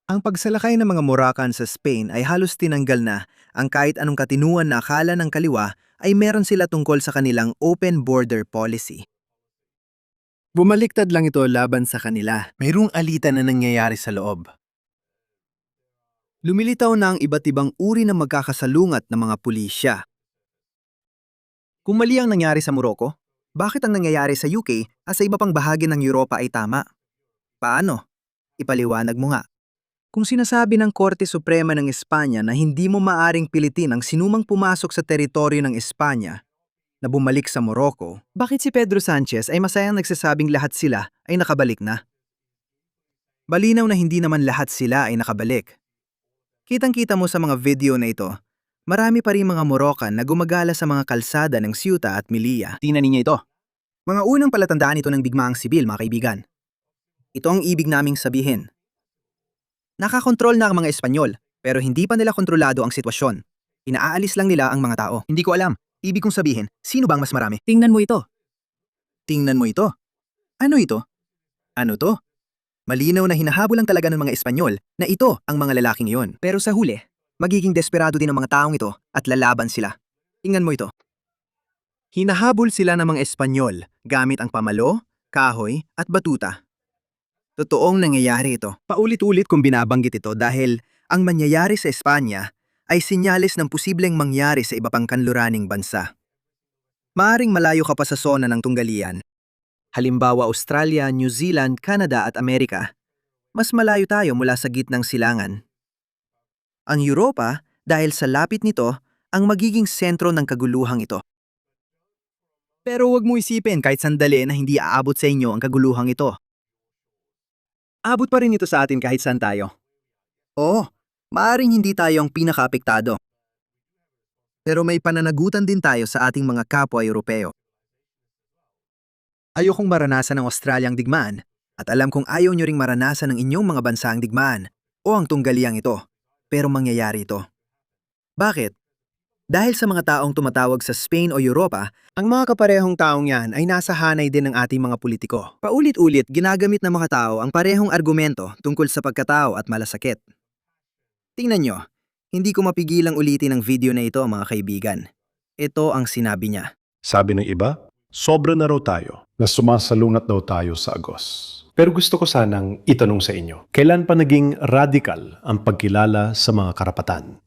Ang pagsalakay ng mga Moroccan sa Spain ay halos tinanggal na ang kahit anong katinuan na akala ng kaliwa ay meron sila tungkol sa kanilang open border policy. Bumaliktad lang ito laban sa kanila. Mayroong alitan na nangyayari sa loob. Lumilitaw na ang iba't ibang uri ng magkakasalungat ng mga pulisya. Kung mali ang nangyari sa Morocco, bakit ang nangyayari sa UK at sa iba pang bahagi ng Europa ay tama? Paano? Ipaliwanag mo nga. Kung sinasabi ng Korte Suprema ng Espanya na hindi mo maaring pilitin ang sinumang pumasok sa teritoryo ng Espanya na bumalik sa Morocco, bakit si Pedro Sanchez ay masayang nagsasabing lahat sila ay nakabalik na? Balinaw na hindi naman lahat sila ay nakabalik. Kitang-kita mo sa mga video na ito, marami pa rin mga Moroccan na gumagala sa mga kalsada ng Ceuta at Melilla. Tingnan ninyo ito. Mga unang palatandaan ito ng digmaang sibil, mga kaibigan. Ito ang ibig naming sabihin. Nakakontrol na ang mga Espanyol, pero hindi pa nila kontrolado ang sitwasyon. Inaalis lang nila ang mga tao. Hindi ko alam. Ibig kong sabihin, sino bang mas marami? Tingnan mo ito. Tingnan mo ito. Ano ito? Ano to? Malinaw na hinahabol lang talaga ng mga Espanyol na ito ang mga lalaking iyon. Pero sa huli, magiging desperado din ang mga taong ito at lalaban sila. Tingnan mo ito. Hinahabol sila ng mga Espanyol gamit ang pamalo, kahoy at batuta. Totoong nangyayari ito. Paulit-ulit kong binabanggit ito dahil ang mangyayari sa Espanya ay sinyalis ng posibleng mangyari sa iba pang kanluraning bansa. Maaring malayo ka pa sa zona ng tunggalian. Halimbawa Australia, New Zealand, Canada at Amerika. Mas malayo tayo mula sa gitnang silangan. Ang Europa, dahil sa lapit nito, ang magiging sentro ng kaguluhang ito. Pero huwag mo isipin kahit sandali na hindi aabot sa inyo ang kaguluhang ito. Abot pa rin ito sa atin kahit saan tayo. Oo, maaring hindi tayo ang pinakaapektado. Pero may pananagutan din tayo sa ating mga kapwa Europeo. Ayokong maranasan ang Australiang digmaan at alam kong ayaw nyo ring maranasan ng inyong mga bansang digmaan o ang tunggaliang ito. Pero mangyayari ito. Bakit? Dahil sa mga taong tumatawag sa Spain o Europa, ang mga kaparehong taong yan ay nasa hanay din ng ating mga politiko. Paulit-ulit ginagamit ng mga tao ang parehong argumento tungkol sa pagkatao at malasakit. Tingnan nyo, hindi ko mapigilang ulitin ang video na ito mga kaibigan. Ito ang sinabi niya. Sabi ng iba, sobra na raw tayo na sumasalungat daw tayo sa Agos. Pero gusto ko sanang itanong sa inyo, kailan pa naging radical ang pagkilala sa mga karapatan?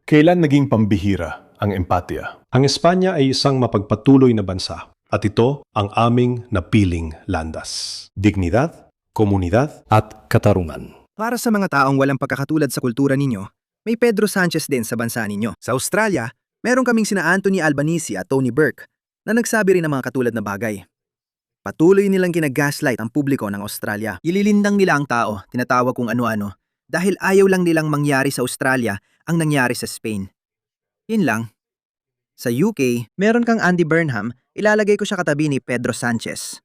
Kailan naging pambihira ang empatya? Ang Espanya ay isang mapagpatuloy na bansa at ito ang aming napiling landas. Dignidad, komunidad at katarungan. Para sa mga taong walang pagkakatulad sa kultura ninyo, may Pedro Sanchez din sa bansa ninyo. Sa Australia, meron kaming sina Anthony Albanese at Tony Burke na nagsabi rin ng mga katulad na bagay. Patuloy nilang ginagaslight ang publiko ng Australia. Ililindang nila ang tao, tinatawag kung ano-ano, dahil ayaw lang nilang mangyari sa Australia ang nangyari sa Spain. Yun lang. Sa UK, meron kang Andy Burnham, ilalagay ko siya katabi ni Pedro Sanchez.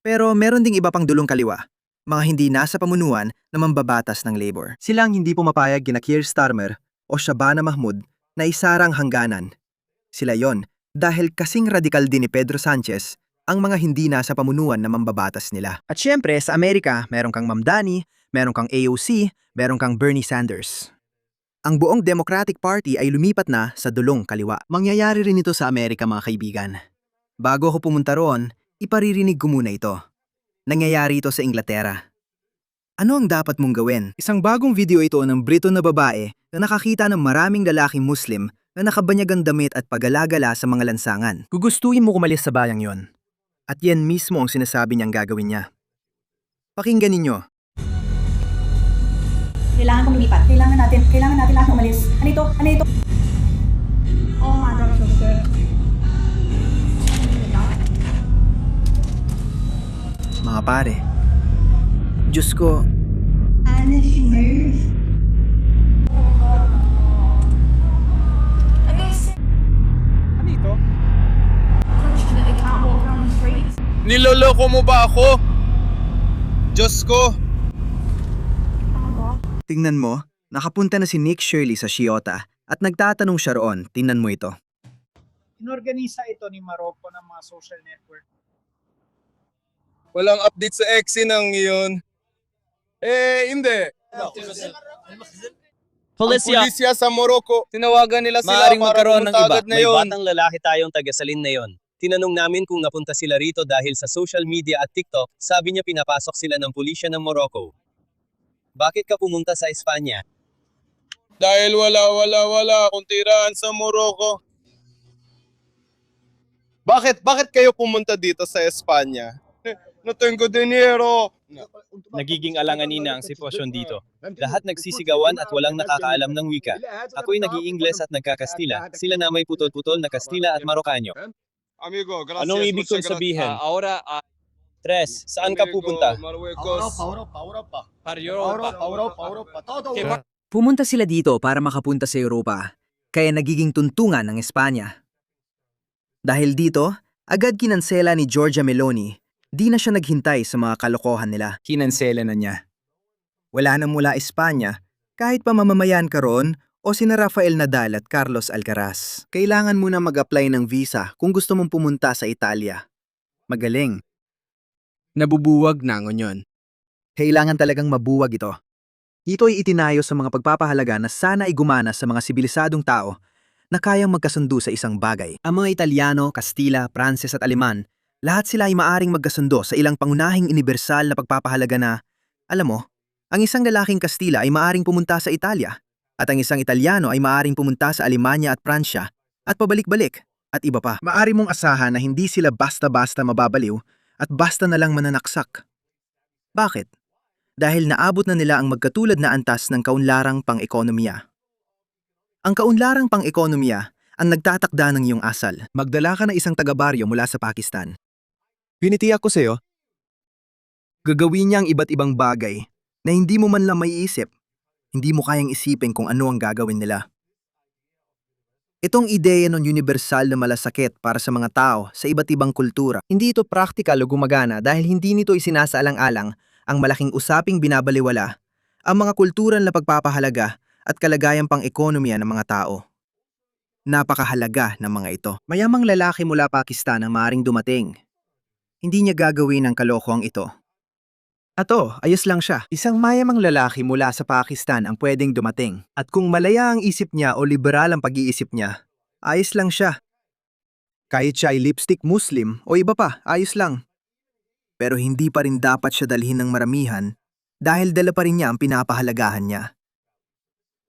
Pero meron ding iba pang dulong kaliwa, mga hindi nasa pamunuan na mambabatas ng labor. Silang hindi pumapayag kina Keir Starmer o Shabana Mahmood na isarang hangganan. Sila yon dahil kasing radikal din ni Pedro Sanchez ang mga hindi nasa pamunuan na mambabatas nila. At syempre sa Amerika, meron kang Ma'am Dani, meron kang AOC, meron kang Bernie Sanders. Ang buong Democratic Party ay lumipat na sa dulong kaliwa. Mangyayari rin ito sa Amerika mga kaibigan. Bago ako pumunta roon, iparirinig ko muna ito. Nangyayari ito sa Inglaterra. Ano ang dapat mong gawin? Isang bagong video ito ng Briton na babae na nakakita ng maraming lalaking Muslim na nakabanyagang damit at pagalagala sa mga lansangan. Gugustuhin mo kumalis sa bayang yon. At yan mismo ang sinasabi niyang gagawin niya. Pakinggan ninyo. Kailangan kong lumipat. Kailangan natin lahat umalis. Ano ito? Ano ito? Oh my gosh, so good. Mga pare, Diyos ko, And then she moves. Ano ito? Unfortunately, can't walk around the streets. Niloloko mo ba ako? Diyos ko! tingnan mo, nakapunta na si Nick Shirley sa Ceuta at nagtatanong siya roon. Tingnan mo ito. Inorganisa ito ni Morocco ng mga social network. Walang update sa Exi ng iyon. Eh, hindi. Policia, Pulisya sa Morocco. Tinawagan nila sila maaaring para magkaroon ng pumunta iba. agad na May yun. batang lalaki tayong taga-salin na yon. Tinanong namin kung napunta sila rito dahil sa social media at TikTok, sabi niya pinapasok sila ng pulisya ng Morocco. Bakit ka pumunta sa Espanya? Dahil wala akong tiraan sa Morocco. Bakit kayo pumunta dito sa Espanya? No tengo dinero. Nagiging alanganina ang sitwasyon dito. Lahat nagsisigawan at walang nakakaalam ng wika. Ako'y nag-iingles at nagkakastila. Sila na may putol-putol na Kastila at Marokanyo. Amigo, gracias. Anong ibig kong sabihin? Tres, saan ka pupunta? Pumunta sila dito para makapunta sa Europa, kaya nagiging tuntungan ng Espanya. Dahil dito, agad kinansela ni Giorgia Meloni, di na siya naghintay sa mga kalokohan nila. Kinansela na niya. Wala na mula Espanya, kahit pa mamamayan ka ron o sina Rafael Nadal at Carlos Alcaraz. Kailangan mo na mag-apply ng visa kung gusto mong pumunta sa Italia. Magaling. Nabubuwag na ngon. Kailangan talagang mabuwag ito. Ito ay itinayo sa mga pagpapahalaga na sana ay gumana sa mga sibilisadong tao na kayang magkasundo sa isang bagay. Ang mga Italiano, Kastila, Pranses at Aleman, lahat sila ay maaring magkasundo sa ilang pangunahing universal na pagpapahalaga na, alam mo, ang isang lalaking Kastila ay maaring pumunta sa Italia at ang isang Italiano ay maaring pumunta sa Alemanya at Pransya at pabalik-balik at iba pa. Maari mong asahan na hindi sila basta-basta mababaliw at basta na lang mananaksak. Bakit? Dahil naabot na nila ang magkatulad na antas ng kaunlarang pang-ekonomiya. Ang kaunlarang pang-ekonomiya ang nagtatakda ng iyong asal. Magdala ka ng isang taga-baryo mula sa Pakistan. Pinitiyak ko sa'yo, gagawin niya ang iba't ibang bagay na hindi mo man lang maiisip. Hindi mo kayang isipin kung ano ang gagawin nila. Itong ideya ng universal na malasakit para sa mga tao sa iba't ibang kultura, hindi ito praktikal o gumagana dahil hindi nito isinasaalang-alang ang malaking usaping binabaliwala, ang mga kultural na pagpapahalaga at kalagayang pang-ekonomiya ng mga tao. Napakahalaga ng mga ito. Mayamang lalaki mula Pakistan ang maaaring dumating. Hindi niya gagawin ang kalokohang ito. Ato, ayos lang siya. Isang mayamang lalaki mula sa Pakistan ang pwedeng dumating. At kung malaya ang isip niya o liberal ang pag-iisip niya, ayos lang siya. Kahit siya ay lipstick Muslim o iba pa, ayos lang. Pero hindi pa rin dapat siya dalhin ng maramihan dahil dala pa rin niya ang pinapahalagahan niya.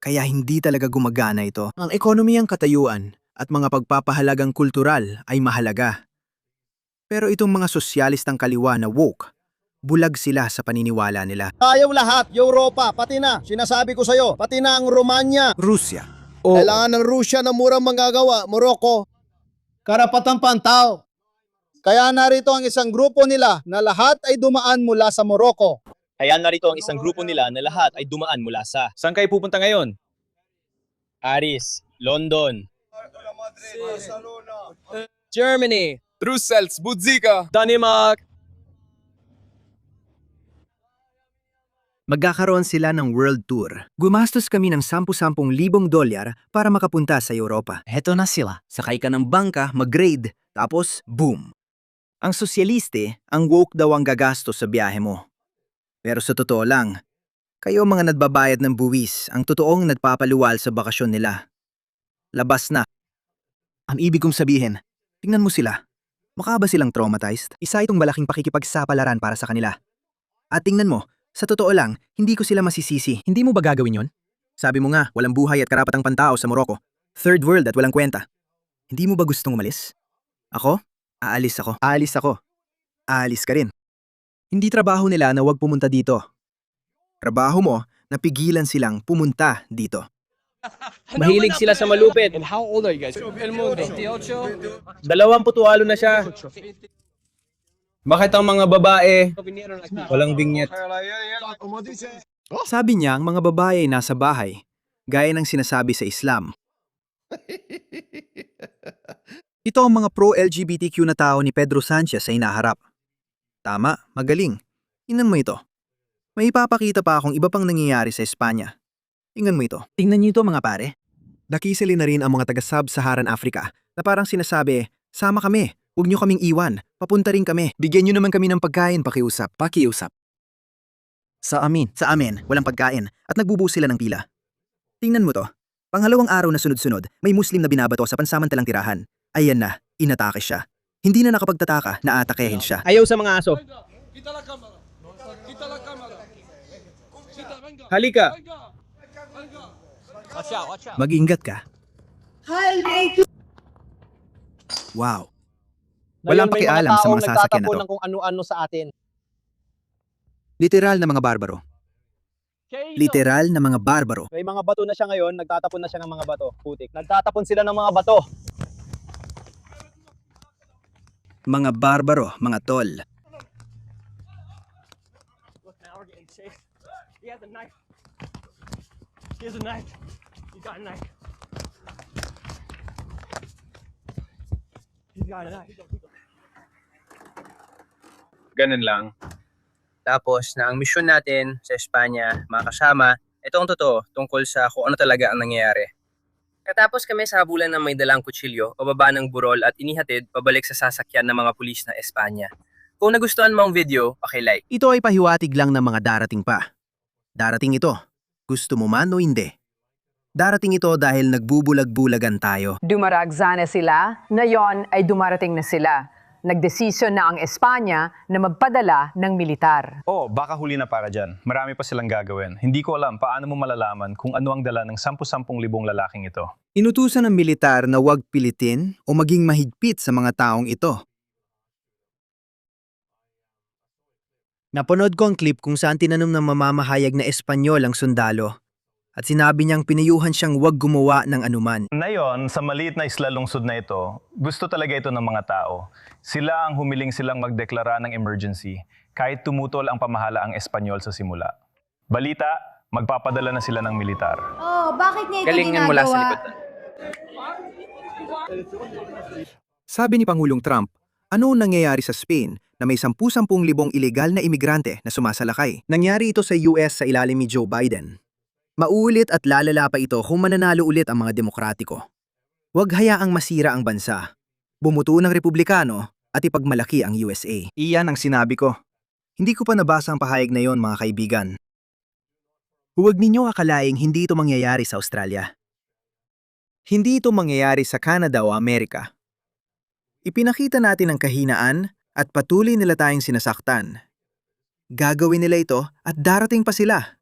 Kaya hindi talaga gumagana ito. Ang ekonomiyang katayuan at mga pagpapahalagang kultural ay mahalaga. Pero itong mga sosyalistang kaliwa na woke, bulag sila sa paniniwala nila. Ayaw lahat, Europa, pati na, sinasabi ko sa'yo, pati na ang Romania. Rusya. Kailangan ng Rusya na murang manggagawa, Morocco. Karapatang pantao. Kaya narito ang isang grupo nila na lahat ay dumaan mula sa Morocco. Kaya narito ang isang grupo nila na lahat ay dumaan mula sa... Saan kayo pupunta ngayon? Paris, London, Germany, Brussels, Budzika. Denmark. Magkakaroon sila ng world tour. Gumastos kami ng $10,000 para makapunta sa Europa. Heto na sila. Sakay ka ng bangka, mag-grade, tapos boom. Ang sosyaliste, ang woke daw ang gagastos sa biyahe mo. Pero sa totoo lang, kayo mga nagbabayad ng buwis ang totoong nagpapaluwal sa bakasyon nila. Labas na. Ang ibig kong sabihin, tingnan mo sila. Mukha ba silang traumatized? Isa itong malaking pakikipagsapalaran para sa kanila. At tingnan mo, sa totoo lang, hindi ko sila masisisi. Hindi mo ba gagawin yon? Sabi mo nga, walang buhay at karapatang pantao sa Morocco. Third world at walang kwenta. Hindi mo ba gustong umalis? Ako? Aalis ako. Aalis ako. Aalis ka rin. Hindi trabaho nila na huwag pumunta dito. Trabaho mo na pigilan silang pumunta dito. Mahilig sila sa malupit. And how old are you guys? 28 na siya. Bakit ang mga babae walang binyet? Sabi niya ang mga babae ay nasa bahay, gaya ng sinasabi sa Islam. Ito ang mga pro-LGBTQ na tao ni Pedro Sanchez sa hinaharap. Tama, magaling. Tingnan mo ito. May ipapakita pa akong iba pang nangyayari sa Espanya. Tingnan mo ito. Tingnan niyo ito mga pare. Nakisali na rin ang mga taga-Sub-Saharan Africa na parang sinasabi, sama kami, huwag niyo kaming iwan, papunta rin kami. Bigyan niyo naman kami ng pagkain, pakiusap. Pakiusap. Sa amin, walang pagkain at nagbubuo sila ng pila. Tingnan mo to. Pangalawang araw na sunod-sunod, may Muslim na binabato sa pansamantalang tirahan. Ayan na, inatake siya. Hindi na nakapagtataka na atakehin siya. Ayaw sa mga aso. Halika. Mag-iingat ka. Wow. Walang pakialam sa mga sasakyan na to. kung ano-ano sa atin. Literal na mga barbaro. Literal na mga barbaro. May mga bato na siya ngayon, nagtatapon na siya ng mga bato. Putik. Nagtatapon sila ng mga bato. Mga barbaro, mga tol. Ganun lang. Tapos na ang misyon natin sa Espanya, mga kasama, ito ang totoo tungkol sa kung ano talaga ang nangyayari. Katapos kami sa habulan ng may dalang kutsilyo, pababa ng burol at inihatid pabalik sa sasakyan ng mga pulis ng Espanya. Kung nagustuhan mo ang video, paki-like. Ito ay pahiwatig lang ng mga darating pa. Darating ito. Gusto mo man o hindi. Darating ito dahil nagbubulag-bulagan tayo. Dumaragsa na sila, ngayon ay dumarating na sila. Nagdesisyon na ang Espanya na magpadala ng militar. Oh, baka huli na para dyan. Marami pa silang gagawin. Hindi ko alam paano mo malalaman kung ano ang dala ng 10,000 lalaking ito. Inutusan ng militar na huwag pilitin o maging mahigpit sa mga taong ito. Napanood ko ang clip kung saan tinanong ng mamamahayag na Espanyol ang sundalo at sinabi niyang pinayuhan siyang huwag gumawa ng anuman. Ngayon, sa maliit na isla lungsod na ito, gusto talaga ito ng mga tao. Sila ang humiling silang magdeklara ng emergency kahit tumutol ang pamahalaang Espanyol sa simula. Balita, magpapadala na sila ng militar. Oh, bakit niya ito Galingan mula sa ginagawa? likod. Sabi ni Pangulong Trump, ano ang nangyayari sa Spain na may 10,000 ilegal na imigrante na sumasalakay? Nangyari ito sa US sa ilalim ni Joe Biden. Mauulit at lalala pa ito kung mananalo ulit ang mga demokratiko. Huwag hayaang masira ang bansa. Bumuto ng Republikano at ipagmalaki ang USA. Iyan ang sinabi ko. Hindi ko pa nabasa ang pahayag na yon, mga kaibigan. Huwag ninyo akalaing hindi ito mangyayari sa Australia. Hindi ito mangyayari sa Canada o Amerika. Ipinakita natin ang kahinaan at patuloy nila tayong sinasaktan. Gagawin nila ito at darating pa sila.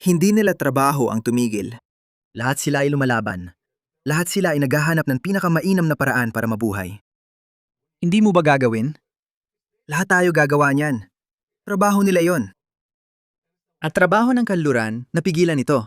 Hindi nila trabaho ang tumigil. Lahat sila ay lumalaban. Lahat sila ay naghahanap ng pinakamainam na paraan para mabuhay. Hindi mo ba gagawin? Lahat tayo gagawa niyan. Trabaho nila yon. At trabaho ng kanluran, napigilan ito.